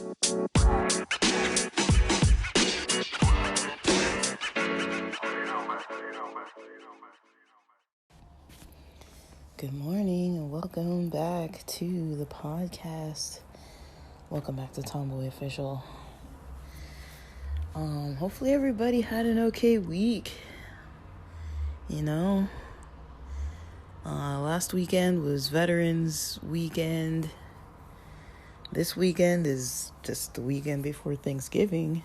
Good morning and welcome back to the podcast. Welcome back to Tomboy Official. Hopefully everybody had an okay week. Last weekend was Veterans Weekend. This weekend is just the weekend before Thanksgiving.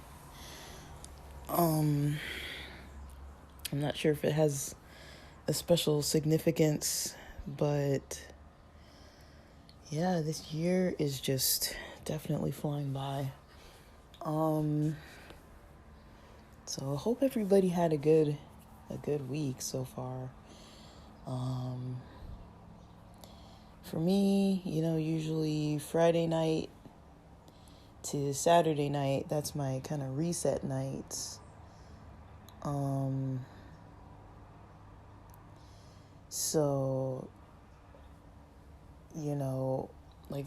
I'm not sure if it has a special significance, but yeah, this year is just definitely flying by. So I hope everybody had a good week so far. For me, usually Friday night to Saturday night, that's my kind of reset nights. So, like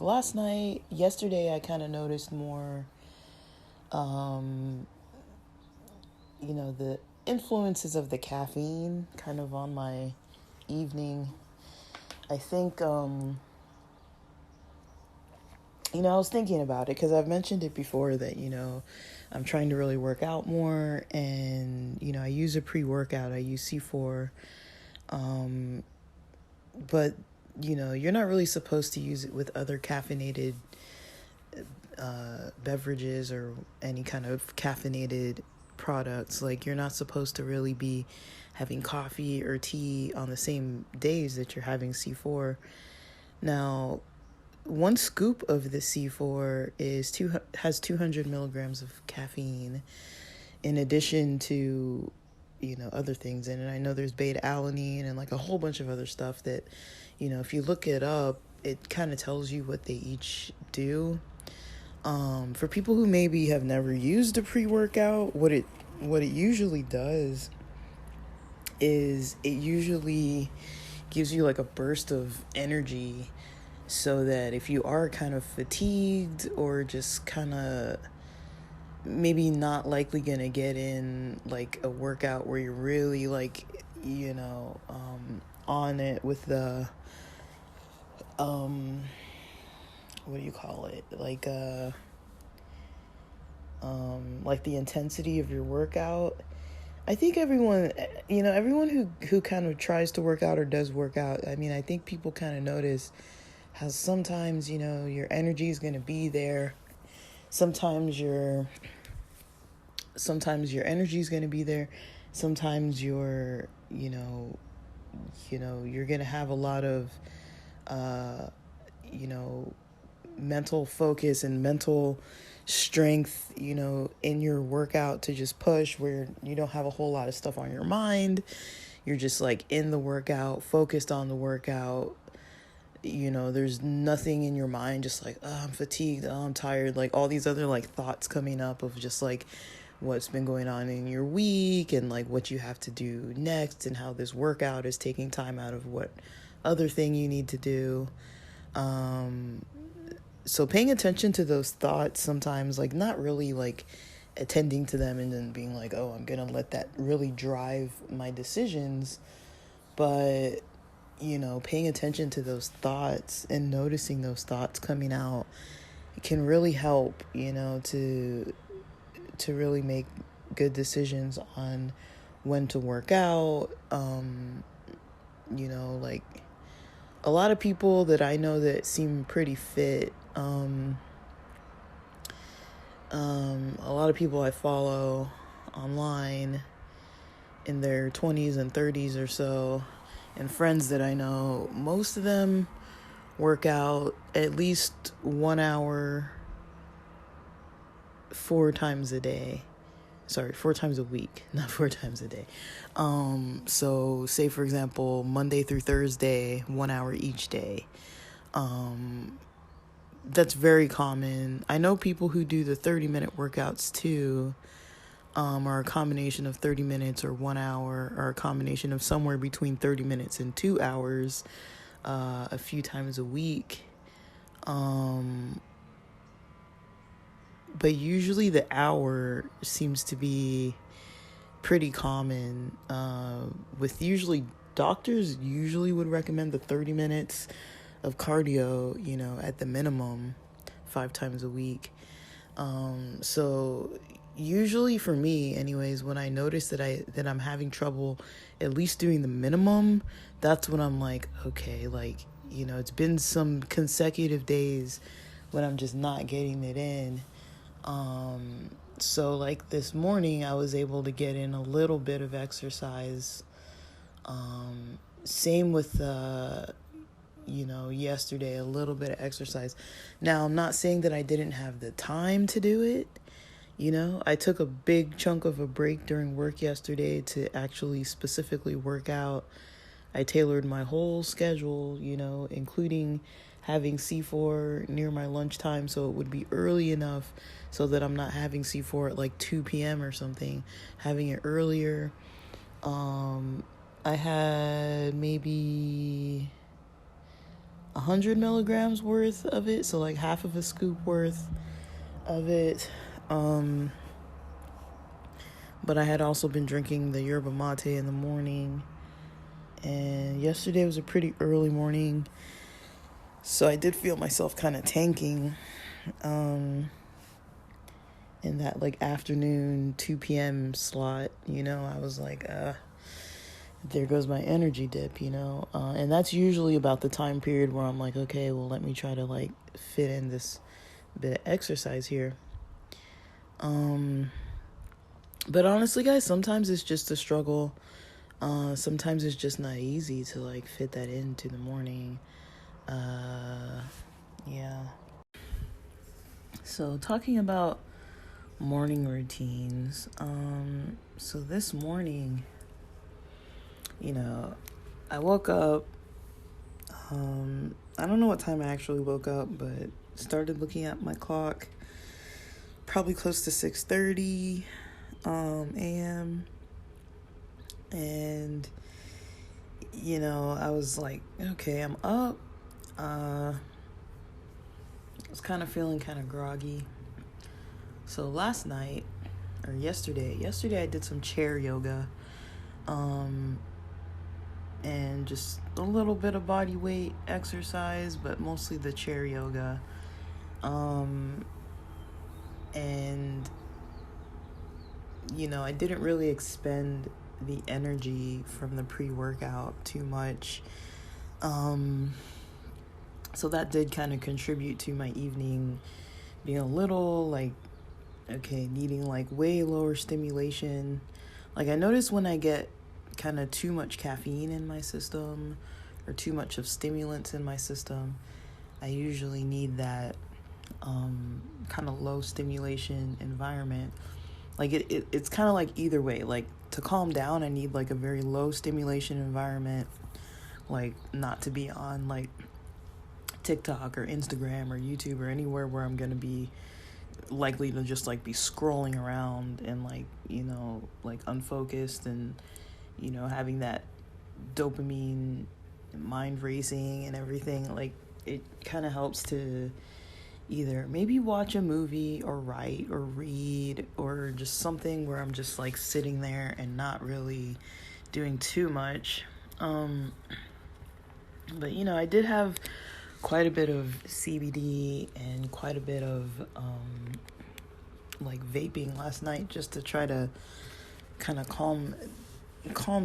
yesterday I kind of noticed more, the influences of the caffeine kind of on my evening. I think, I was thinking about it because I've mentioned it before that, I'm trying to really work out more and, I use a pre-workout. I use C4, but, you're not really supposed to use it with other caffeinated beverages or any kind of caffeinated products. Like, you're not supposed to really be having coffee or tea on the same days that you're having C4. Now, one scoop of the C4 has 200 milligrams of caffeine in addition to, other things in it. I know there's beta-alanine and like a whole bunch of other stuff that, if you look it up, it kind of tells you what they each do. For people who maybe have never used a pre-workout, what it usually does is it usually gives you like a burst of energy so that if you are kind of fatigued or just kind of maybe not likely gonna get in like a workout where you're really like, on it with the, what do you call it? Like the intensity of your workout. I think everyone who kind of tries to work out or does work out, I think people kind of notice how sometimes, your energy is going to be there. Sometimes your energy is going to be there. Sometimes you're going to have a lot of, mental focus and mental strength, in your workout to just push where you don't have a whole lot of stuff on your mind. You're just like in the workout, focused on the workout. There's nothing in your mind, just like, oh, I'm fatigued, oh, I'm tired, like all these other like thoughts coming up of just like what's been going on in your week and like what you have to do next and how this workout is taking time out of what other thing you need to do. So paying attention to those thoughts sometimes, like not really like attending to them and then being like, oh, I'm going to let that really drive my decisions. But, paying attention to those thoughts and noticing those thoughts coming out, it can really help, to really make good decisions on when to work out. Like a lot of people that I know that seem pretty fit, a lot of people I follow online in their 20s and 30s or so, and friends that I know, most of them work out at least 1 hour 4 times a day. 4 times a week, not 4 times a day. So say for example, Monday through Thursday, 1 hour each day. That's very common. I know people who do the 30-minute workouts too, or a combination of 30 minutes or 1 hour, or a combination of somewhere between 30 minutes and 2 hours, a few times a week. but usually the hour seems to be pretty common. With usually doctors usually would recommend the 30 minutes of cardio, at the minimum, 5 times a week. So usually for me, anyways, when I notice that I'm having trouble at least doing the minimum, that's when I'm like, okay, like, it's been some consecutive days when I'm just not getting it in. So like this morning, I was able to get in a little bit of exercise. Same with, yesterday, a little bit of exercise. Now, I'm not saying that I didn't have the time to do it. I took a big chunk of a break during work yesterday to actually specifically work out. I tailored my whole schedule, including having C4 near my lunchtime so it would be early enough so that I'm not having C4 at like 2 p.m. or something, having it earlier. I had maybe 100 milligrams worth of it, so like half of a scoop worth of it. But I had also been drinking the yerba mate in the morning, and yesterday was a pretty early morning, so I did feel myself kind of tanking in that like afternoon 2 p.m. slot. I was like, there goes my energy dip, and that's usually about the time period where I'm like, okay, well, let me try to like fit in this bit of exercise here. But honestly, guys, sometimes it's just a struggle. Sometimes it's just not easy to like fit that into the morning. Yeah. So talking about morning routines. So this morning, I woke up. I don't know what time I actually woke up, but started looking at my clock. Probably close to 6:30 a.m. And I was like, okay, I'm up. I was kind of feeling kind of groggy. So last night, or yesterday I did some chair yoga. And just a little bit of body weight exercise, but mostly the chair yoga. And I didn't really expend the energy from the pre-workout too much. So that did kind of contribute to my evening being a little like, okay, needing like way lower stimulation. Like I notice when I get kind of too much caffeine in my system or too much of stimulants in my system, I usually need that kind of low stimulation environment. Like it's kind of like either way. Like to calm down, I need like a very low stimulation environment, like not to be on like TikTok or Instagram or YouTube or anywhere where I'm going to be likely to just like be scrolling around and like, like unfocused and, having that dopamine mind racing and everything. Like it kind of helps to either maybe watch a movie or write or read or just something where I'm just like sitting there and not really doing too much. But I did have quite a bit of CBD and quite a bit of like vaping last night just to try to kind of calm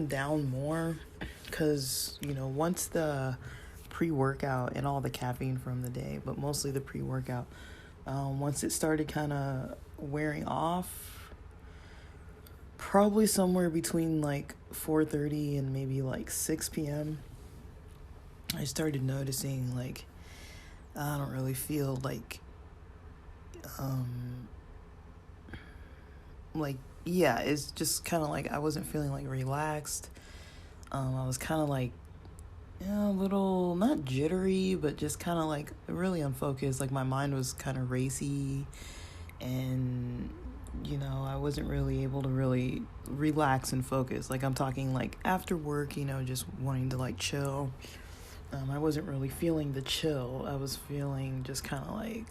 down more, because once the pre-workout and all the caffeine from the day, but mostly the pre-workout, once it started kind of wearing off, probably somewhere between like 4:30 and maybe like 6 p.m., I started noticing like I don't really feel like it's just kind of like I wasn't feeling like relaxed. I was kind of like a little not jittery, but just kind of like really unfocused. Like my mind was kind of racy, and I wasn't really able to really relax and focus. Like I'm talking like after work, just wanting to like chill. I wasn't really feeling the chill. I was feeling just kind of like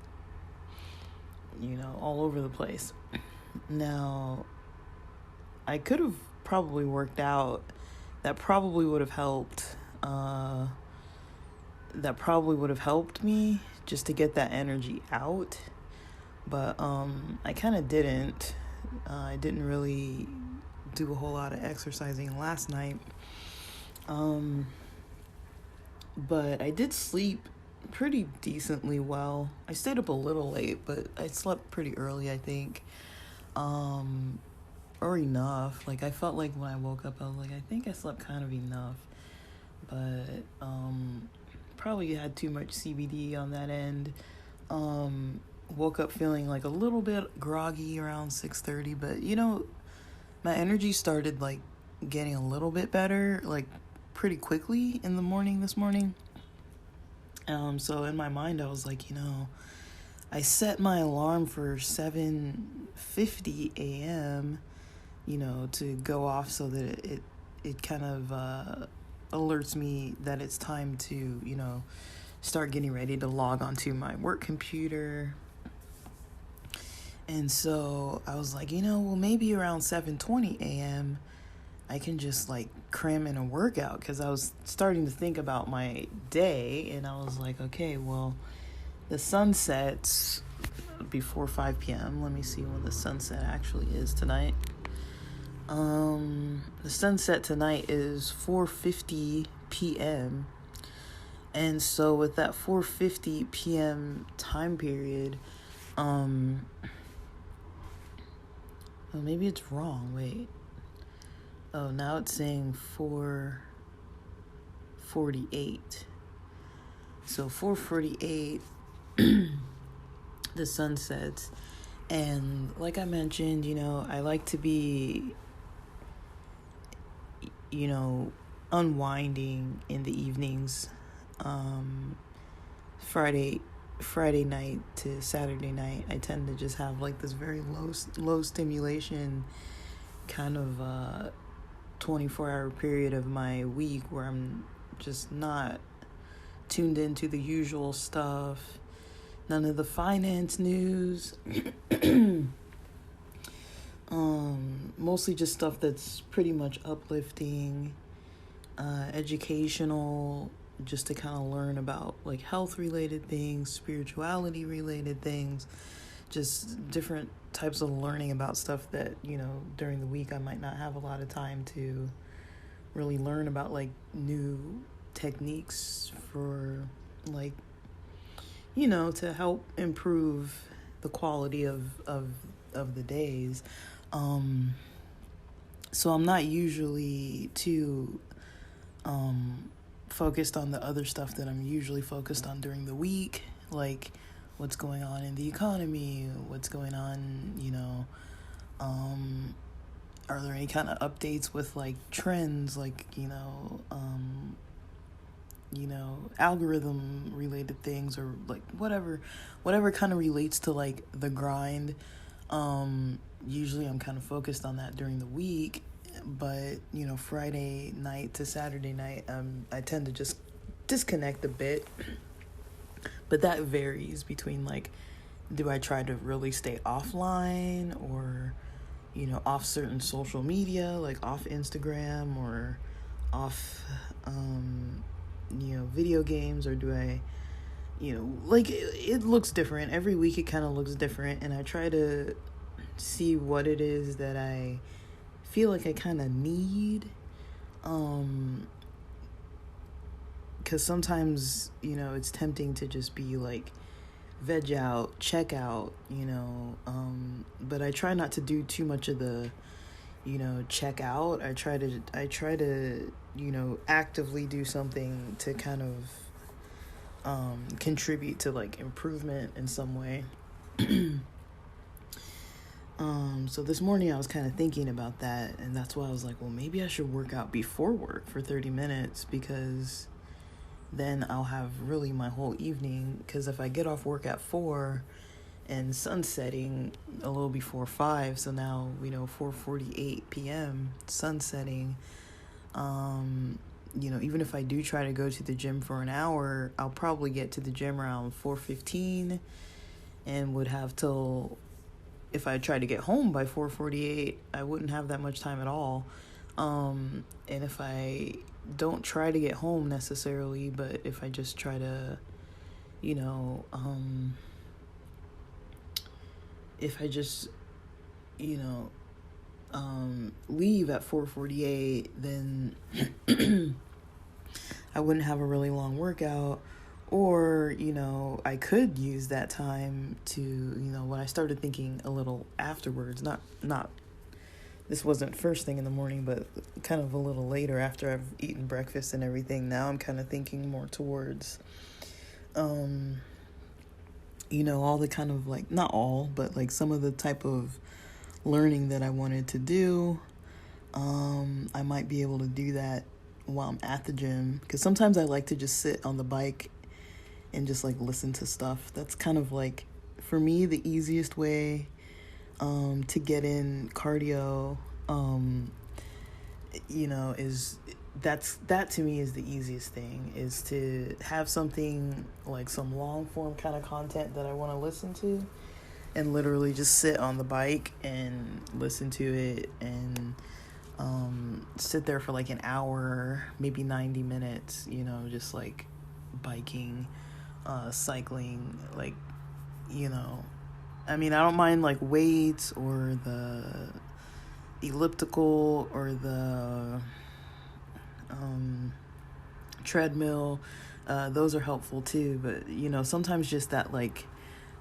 all over the place. Now, I could have probably worked out. That probably would have helped. That probably would have helped me just to get that energy out. But I kind of didn't. I didn't really do a whole lot of exercising last night. But I did sleep pretty decently well. I stayed up a little late, but I slept pretty early, I think. Or enough. Like, I felt like when I woke up, I was like, I think I slept kind of enough. But probably had too much CBD on that end. Woke up feeling like a little bit groggy around 6:30, but my energy started like getting a little bit better, like pretty quickly in the morning this morning. So in my mind, I was like, I set my alarm for 7:50 a.m., to go off so that it kind of alerts me that it's time to, start getting ready to log onto my work computer. And so I was like, well, maybe around 7:20 a.m., I can just like cram in a workout, because I was starting to think about my day, and I was like, okay, well, the sun sets before 5 p.m. Let me see when the sunset actually is tonight. The sunset tonight is 4:50 p.m. And so with that 4:50 p.m. time period, well, maybe it's wrong. Wait. Oh, now it's saying 4:48. So 4:48, the sun sets. And like I mentioned, I like to be, unwinding in the evenings. Friday night to Saturday night, I tend to just have like this very low stimulation kind of 24-hour period of my week where I'm just not tuned into the usual stuff, none of the finance news, mostly just stuff that's pretty much uplifting, educational, just to kind of learn about like health related things, spirituality related things, just different types of learning about stuff that, during the week I might not have a lot of time to really learn about, like new techniques for like, to help improve the quality of the days. So I'm not usually too focused on the other stuff that I'm usually focused on during the week, like what's going on in the economy, what's going on, are there any kind of updates with like trends, like, algorithm related things, or like whatever kind of relates to like the grind. Usually I'm kind of focused on that during the week, but Friday night to Saturday night, I tend to just disconnect a bit. But that varies between like, do I try to really stay offline, or off certain social media, like off Instagram, or off video games, or do I like it looks different every week. It kind of looks different, and I try to see what it is that I feel like I kind of need, because sometimes it's tempting to just be like veg out, check out, but I try not to do too much of the check out. I try to actively do something to kind of contribute to like improvement in some way. So this morning I was kind of thinking about that, and that's why I was like, well, maybe I should work out before work for 30 minutes, because then I'll have really my whole evening. Because if I get off work at 4 and sun setting a little before 5, so now 4:48 p.m. sun setting, even if I do try to go to the gym for an hour, I'll probably get to the gym around 4:15, and would have till, if I tried to get home by 4:48, I wouldn't have that much time at all. And if I don't try to get home necessarily, but if I just try to, you know, if I just, you know, leave at 4:48, then I wouldn't have a really long workout. Or, you know, I could use that time to, you know, when I started thinking a little afterwards, not this wasn't first thing in the morning, but kind of a little later after I've eaten breakfast and everything. Now I'm kind of thinking more towards, you know, all the kind of like, not all, but like some of the type of learning that I wanted to do. I might be able to do that while I'm at the gym, because sometimes I like to just sit on the bike and just like listen to stuff. That's kind of like, for me, the easiest way to get in cardio, you know, is that to me is the easiest thing, is to have something like some long form kind of content that I want to listen to, and literally just sit on the bike and listen to it, and sit there for like an hour, maybe 90 minutes, you know, just like biking, cycling, like, you know, I mean, I don't mind like weights or the elliptical or the treadmill. Those are helpful too, but you know, sometimes just that like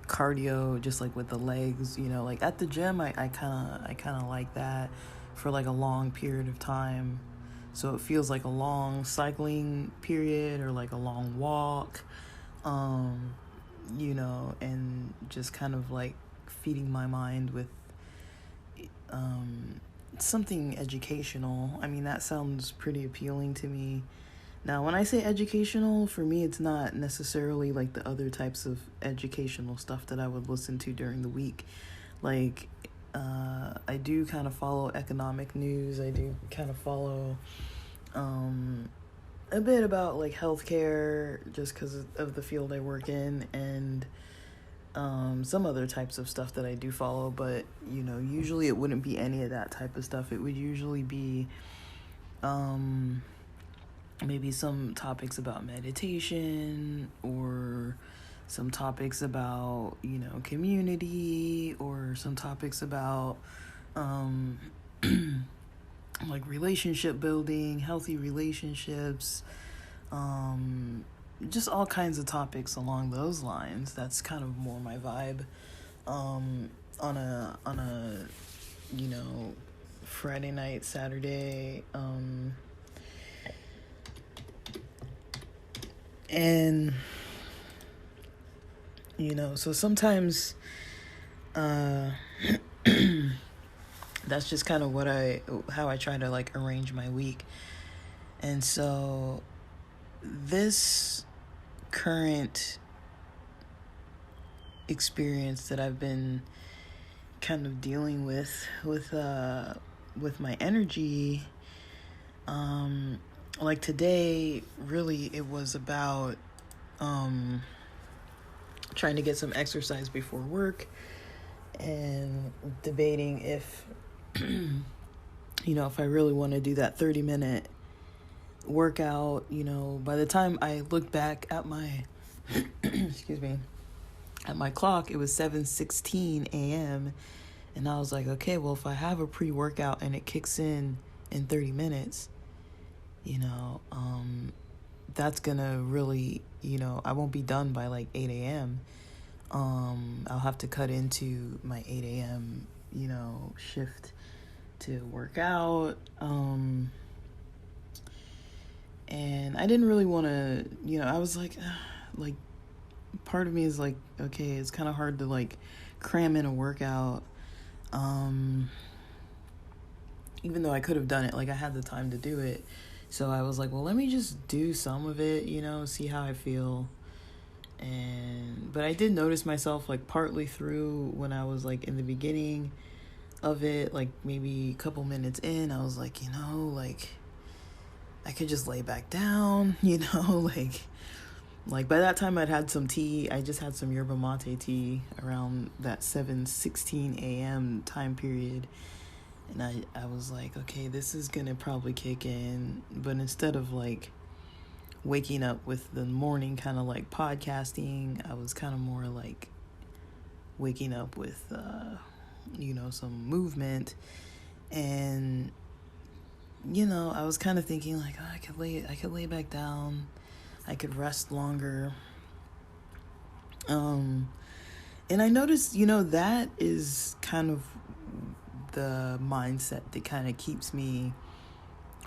cardio, just like with the legs, you know, like at the gym, I kind of like that for like a long period of time, so it feels like a long cycling period or like a long walk, you know, and just kind of like feeding my mind with something educational. I mean, that sounds pretty appealing to me. Now, when I say educational, for me, it's not necessarily like the other types of educational stuff that I would listen to during the week. Like, I do kind of follow economic news. I do kind of follow a bit about like healthcare, just because of the field I work in, and some other types of stuff that I do follow. But, you know, usually it wouldn't be any of that type of stuff. It would usually be maybe some topics about meditation, or some topics about, you know, community, or some topics about like relationship building, healthy relationships, just all kinds of topics along those lines. That's kind of more my vibe on a you know, Friday night, Saturday, and you know, so sometimes that's just kind of how I try to like arrange my week. And so this current experience that I've been kind of dealing with my energy, like today, really it was about trying to get some exercise before work, and debating if you know, if I really want to do that 30-minute workout. You know, by the time I looked back at my excuse me, at my clock, it was 7:16 a.m. and I was like, okay, well, if I have a pre-workout and it kicks in 30 minutes, you know, that's gonna really, you know, I won't be done by like 8 a.m. I'll have to cut into my 8 a.m., you know, shift to work out. And I didn't really want to, you know, I was like, part of me is like, okay, it's kind of hard to like cram in a workout. Even though I could have done it, like I had the time to do it. So I was like, well, let me just do some of it, you know, see how I feel. But I did notice myself like partly through, when I was like in the beginning of it, like maybe a couple minutes in, I was like, you know, like I could just lay back down, you know, like Like, by that time, I'd had some tea. I just had some yerba mate tea around that 7:16 a.m. time period. And I was like, okay, this is going to probably kick in. But instead of, like, waking up with the morning kind of, like, podcasting, I was kind of more, like, waking up with, some movement. And, I was kind of thinking, like, oh, I could lay back down. I could rest longer. And I noticed, that is kind of the mindset that kind of keeps me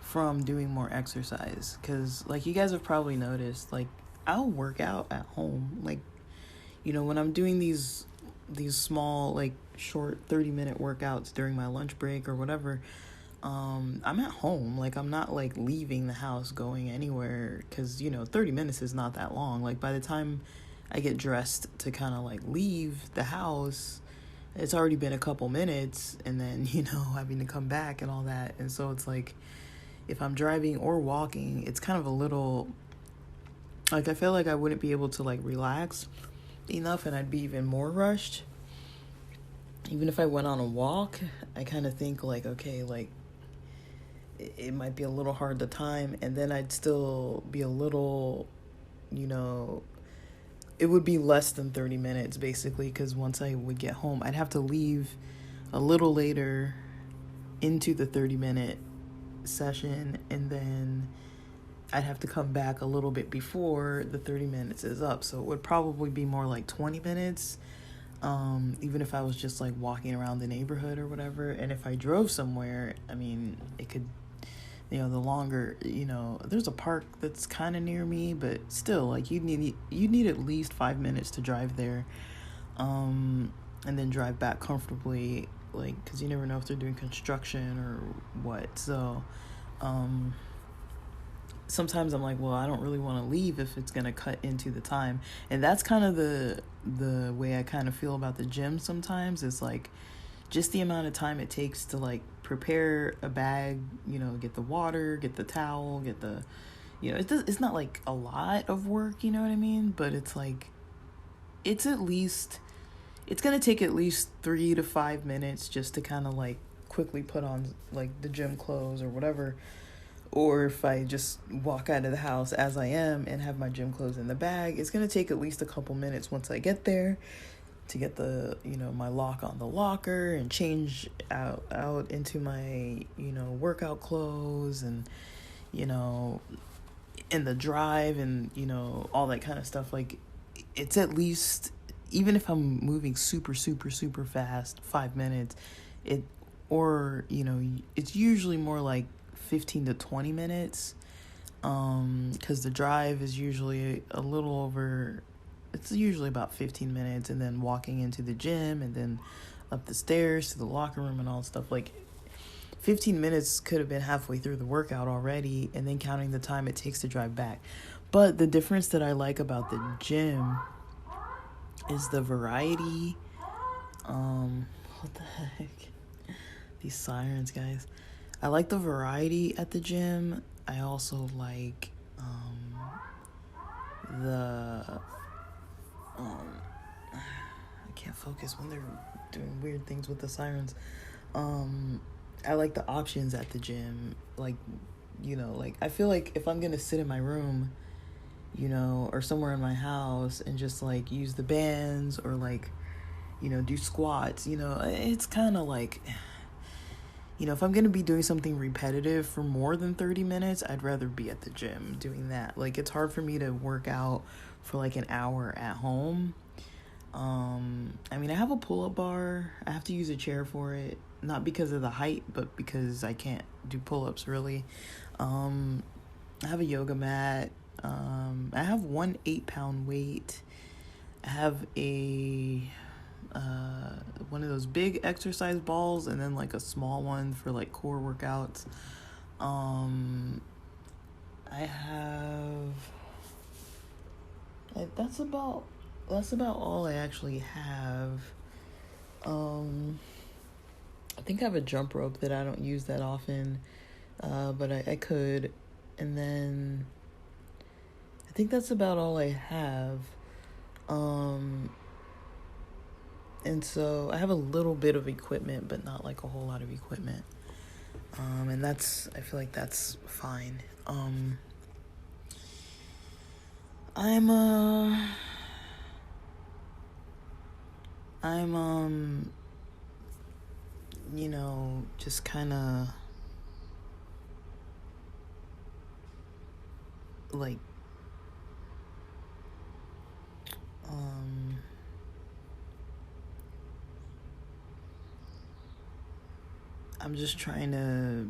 from doing more exercise. Because, like, you guys have probably noticed, like, I'll work out at home. Like, when I'm doing these small, like, short 30-minute workouts during my lunch break or whatever, I'm at home. Like, I'm not, like, leaving the house going anywhere, because 30 minutes is not that long. Like, by the time I get dressed to kind of, like, leave the house, it's already been a couple minutes, and then having to come back and all that. And so it's like, if I'm driving or walking, it's kind of a little, like, I feel like I wouldn't be able to, like, relax enough, and I'd be even more rushed. Even if I went on a walk, I kind of think, like, okay, like, it might be a little hard to time, and then I'd still be a little, it would be less than 30 minutes, basically, because once I would get home, I'd have to leave a little later into the 30-minute session, and then I'd have to come back a little bit before the 30 minutes is up, so it would probably be more like 20 minutes, even if I was just, like, walking around the neighborhood or whatever. And if I drove somewhere, I mean, it could, the longer, there's a park that's kind of near me, but still, like, you need at least 5 minutes to drive there, and then drive back comfortably, like, because you never know if they're doing construction or what. So sometimes I'm like, well, I don't really want to leave if it's going to cut into the time. And that's kind of the way I kind of feel about the gym sometimes. Is like, just the amount of time it takes to, like, prepare a bag, get the water, get the towel, get the, it's not like a lot of work, you know what I mean? But it's like, it's going to take at least 3 to 5 minutes just to kind of, like, quickly put on, like, the gym clothes or whatever. Or if I just walk out of the house as I am and have my gym clothes in the bag, it's going to take at least a couple minutes once I get there to get the, my lock on the locker and change out into my, workout clothes and, in the drive and, all that kind of stuff. Like, it's at least, even if I'm moving super, super, super fast, 5 minutes, it's usually more like 15 to 20 minutes, because the drive is usually it's usually about 15 minutes, and then walking into the gym and then up the stairs to the locker room and all stuff. Like, 15 minutes could have been halfway through the workout already, and then counting the time it takes to drive back. But the difference that I like about the gym is the variety. What the heck? These sirens, guys. I like the variety at the gym. I also like I can't focus when they're doing weird things with the sirens. I like the options at the gym. Like, like, I feel like if I'm gonna sit in my room, or somewhere in my house and just, like, use the bands or, like, do squats, it's kind of like, if I'm going to be doing something repetitive for more than 30 minutes, I'd rather be at the gym doing that. Like, it's hard for me to work out for, like, an hour at home. I mean, I have a pull-up bar. I have to use a chair for it. Not because of the height, but because I can't do pull-ups, really. I have a yoga mat. I have 1 8-pound weight. I have one of those big exercise balls, and then, like, a small one for, like, core workouts. That's about all I actually have. I think I have a jump rope that I don't use that often, but I could. And then I I think that's about all I have. Um, and so I have a little bit of equipment, but not like a whole lot of equipment. And I feel like that's fine. I'm just kind of like I'm just trying to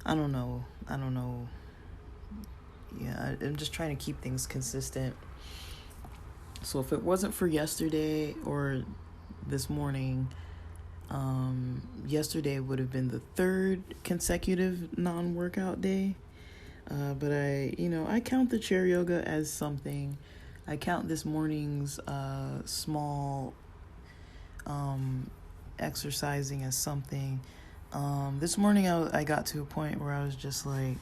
I don't know. Yeah, I'm just trying to keep things consistent. So if it wasn't for yesterday or this morning, yesterday would have been the third consecutive non-workout day. But I count the chair yoga as something. I count this morning's small exercising as something. This morning I got to a point where I was just like,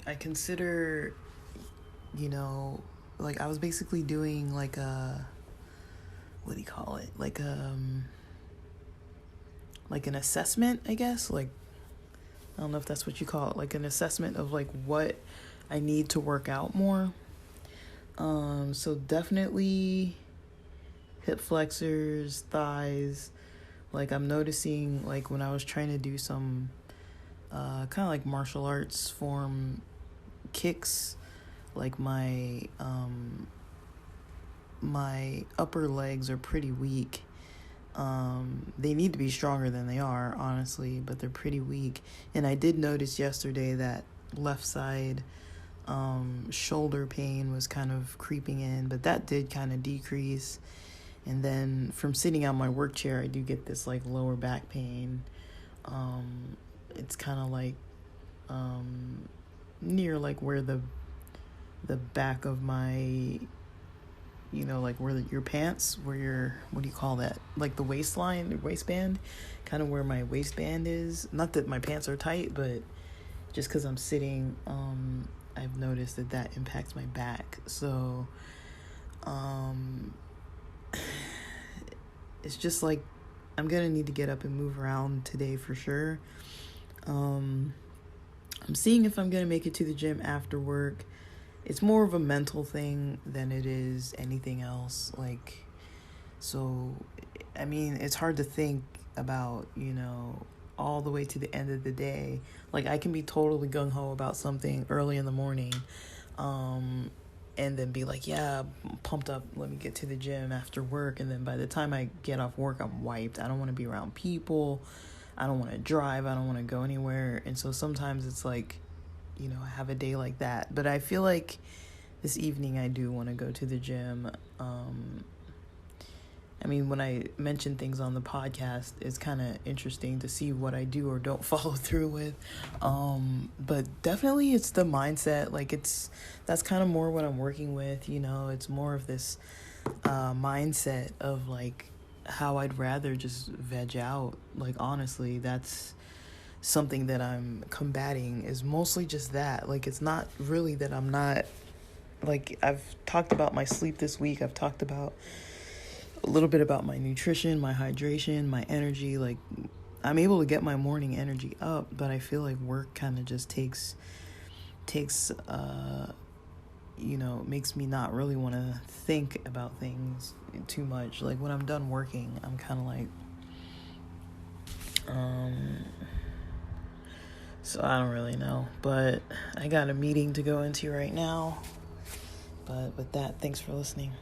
I consider, like I was basically doing like what do you call it? Like an assessment, I guess. Like, I don't know if that's what you call it. Like an assessment of like what I need to work out more. So definitely hip flexors, thighs. Like I'm noticing like when I was trying to do some kind of like martial arts form kicks, like my upper legs are pretty weak. They need to be stronger than they are, honestly, but they're pretty weak. And I did notice yesterday that left side shoulder pain was kind of creeping in, but that did kind of decrease. And then from sitting on my work chair, I do get this like lower back pain. It's kind of like near like where the back of my, like where your pants, where your, what do you call that? Like the waistband, kind of where my waistband is. Not that my pants are tight, but just because I'm sitting, I've noticed that impacts my back. So, it's just like, I'm going to need to get up and move around today for sure. I'm seeing if I'm going to make it to the gym after work. It's more of a mental thing than it is anything else. Like, so, I mean, it's hard to think about, all the way to the end of the day. Like, I can be totally gung-ho about something early in the morning, and then be like, yeah, I'm pumped up, let me get to the gym after work. And then by the time I get off work, I'm wiped. I don't want to be around people. I don't want to drive. I don't want to go anywhere. And so sometimes it's like, I have a day like that. But I feel like this evening I do want to go to the gym. I mean, when I mention things on the podcast, it's kind of interesting to see what I do or don't follow through with. But definitely it's the mindset. Like that's kind of more what I'm working with, it's more of this mindset of like how I'd rather just veg out. Like, honestly, that's something that I'm combating, is mostly just that. Like, it's not really that I'm not, like, I've talked about my sleep this week. I've talked about a little bit about my nutrition, my hydration, my energy. Like, I'm able to get my morning energy up, but I feel like work kind of just takes makes me not really want to think about things too much. Like, when I'm done working, I'm kind of like, so I don't really know, but I got a meeting to go into right now. But with that, thanks for listening.